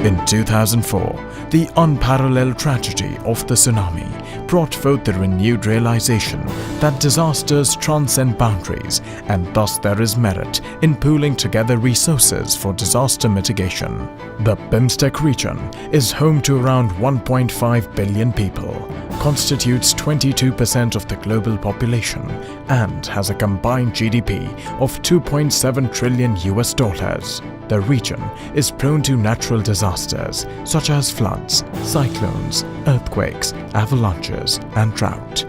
In 2004, the unparalleled tragedy of the tsunami brought forth the renewed realization that disasters transcend boundaries, and thus there is merit in pooling together resources for disaster mitigation. The BIMSTEC region is home to around 1.5 billion people, constitutes 22% of the global population, and has a combined GDP of $2.7 trillion. The region is prone to natural disasters such as floods, cyclones, earthquakes, avalanches, and drought.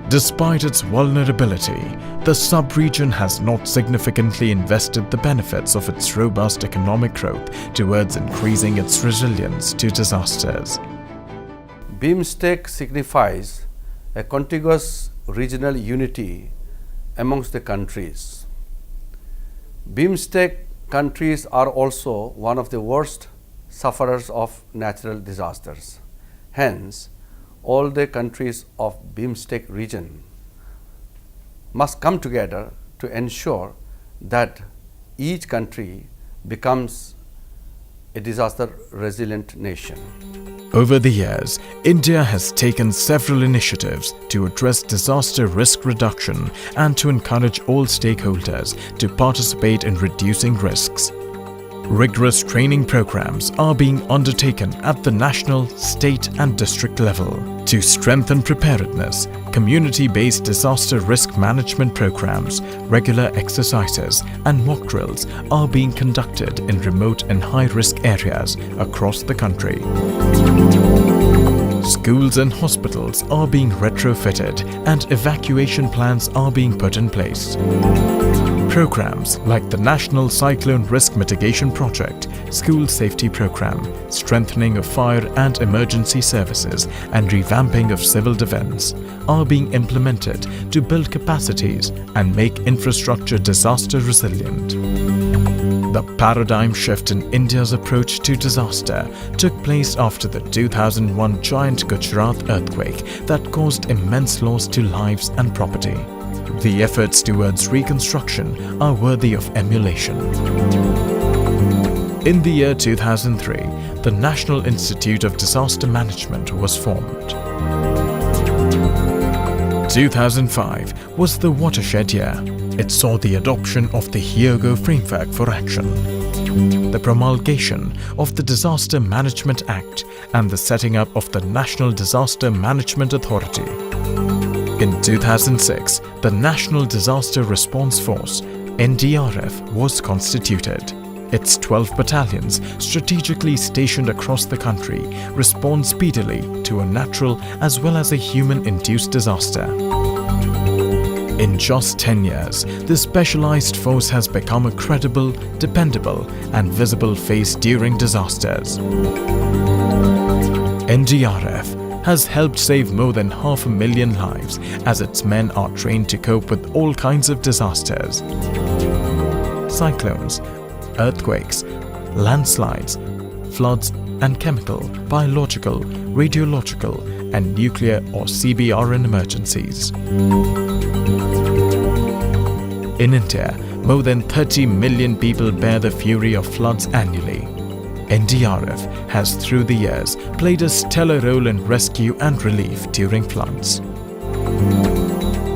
Despite its vulnerability, the sub-region has not significantly invested the benefits of its robust economic growth towards increasing its resilience to disasters. BIMSTEC signifies a contiguous regional unity amongst the countries. BIMSTEC countries are also one of the worst sufferers of natural disasters. Hence, all the countries of BIMSTEC region must come together to ensure that each country becomes a disaster-resilient nation. Over the years, India has taken several initiatives to address disaster risk reduction and to encourage all stakeholders to participate in reducing risks. Rigorous training programs are being undertaken at the national, state and district level. To strengthen preparedness, community-based disaster risk management programs, regular exercises and mock drills are being conducted in remote and high-risk areas across the country. Schools and hospitals are being retrofitted and evacuation plans are being put in place. Programs like the National Cyclone Risk Mitigation Project, School Safety Program, strengthening of fire and emergency services and revamping of civil defense are being implemented to build capacities and make infrastructure disaster resilient. The paradigm shift in India's approach to disaster took place after the 2001 giant Gujarat earthquake that caused immense loss to lives and property. The efforts towards reconstruction are worthy of emulation. In the year 2003, the National Institute of Disaster Management was formed. 2005 was the watershed year. It saw the adoption of the Hyogo Framework for Action, the promulgation of the Disaster Management Act, and the setting up of the National Disaster Management Authority. In 2006, the National Disaster Response Force, NDRF, was constituted. Its 12 battalions, strategically stationed across the country, respond speedily to a natural as well as a human-induced disaster. In just 10 years, this specialized force has become a credible, dependable, and visible face during disasters. NDRF has helped save more than 500,000 lives as its men are trained to cope with all kinds of disasters. Cyclones, earthquakes, landslides, floods, and chemical, biological, radiological, and nuclear or CBRN emergencies. In India, more than 30 million people bear the fury of floods annually. NDRF has through the years played a stellar role in rescue and relief during floods.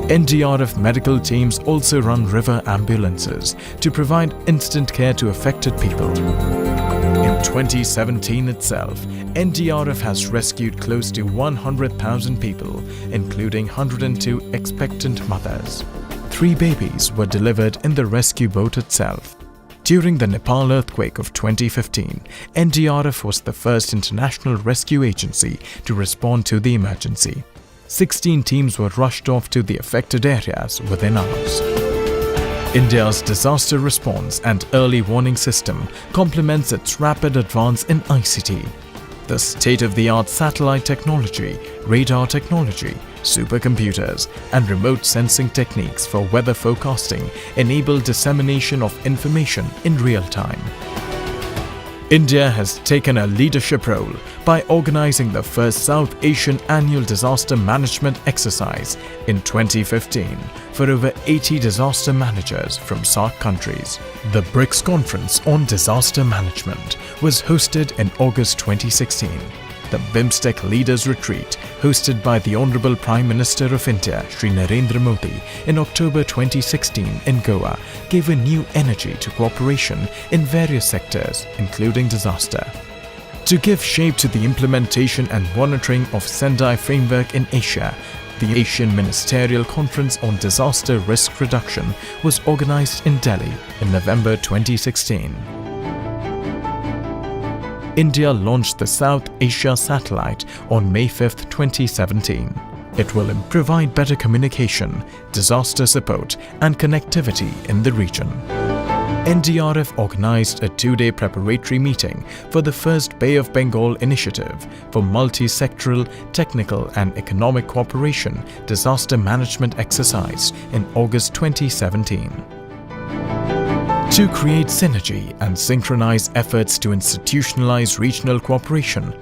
NDRF medical teams also run river ambulances to provide instant care to affected people. In 2017 itself, NDRF has rescued close to 100,000 people, including 102 expectant mothers. 3 babies were delivered in the rescue boat itself. During the Nepal earthquake of 2015, NDRF was the first international rescue agency to respond to the emergency. 16 teams were rushed off to the affected areas within hours. India's disaster response and early warning system complements its rapid advance in ICT. The state-of-the-art satellite technology, radar technology, supercomputers, and remote sensing techniques for weather forecasting enable dissemination of information in real time. India has taken a leadership role by organizing the first South Asian Annual Disaster Management Exercise in 2015 for over 80 disaster managers from SAARC countries. The BRICS Conference on Disaster Management was hosted in August 2016. The BIMSTEC Leaders Retreat, hosted by the Honorable Prime Minister of India, Shri Narendra Modi, in October 2016 in Goa, gave a new energy to cooperation in various sectors, including disaster. To give shape to the implementation and monitoring of Sendai Framework in Asia, the Asian Ministerial Conference on Disaster Risk Reduction was organized in Delhi in November 2016. India launched the South Asia Satellite on May 5, 2017. It will provide better communication, disaster support and connectivity in the region. NDRF organized a two-day preparatory meeting for the first Bay of Bengal initiative for multi-sectoral, technical and economic cooperation disaster management exercise in August 2017. To create synergy and synchronize efforts to institutionalize regional cooperation,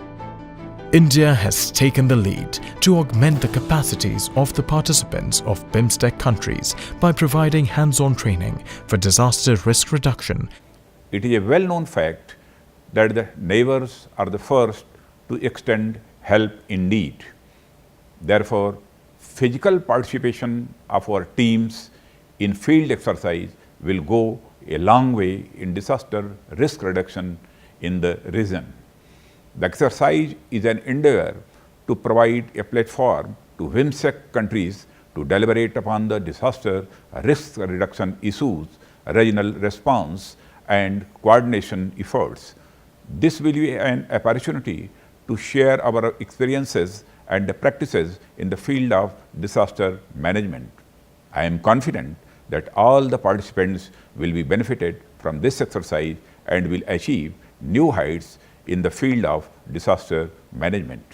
India has taken the lead to augment the capacities of the participants of BIMSTEC countries by providing hands-on training for disaster risk reduction. It is a well-known fact that the neighbors are the first to extend help in need. Therefore, physical participation of our teams in field exercise will go a long way in disaster risk reduction in the region. The exercise is an endeavor to provide a platform to BIMSTEC countries to deliberate upon the disaster risk reduction issues, regional response and coordination efforts. This will be an opportunity to share our experiences and practices in the field of disaster management. I am confident that all the participants will be benefited from this exercise and will achieve new heights in the field of disaster management.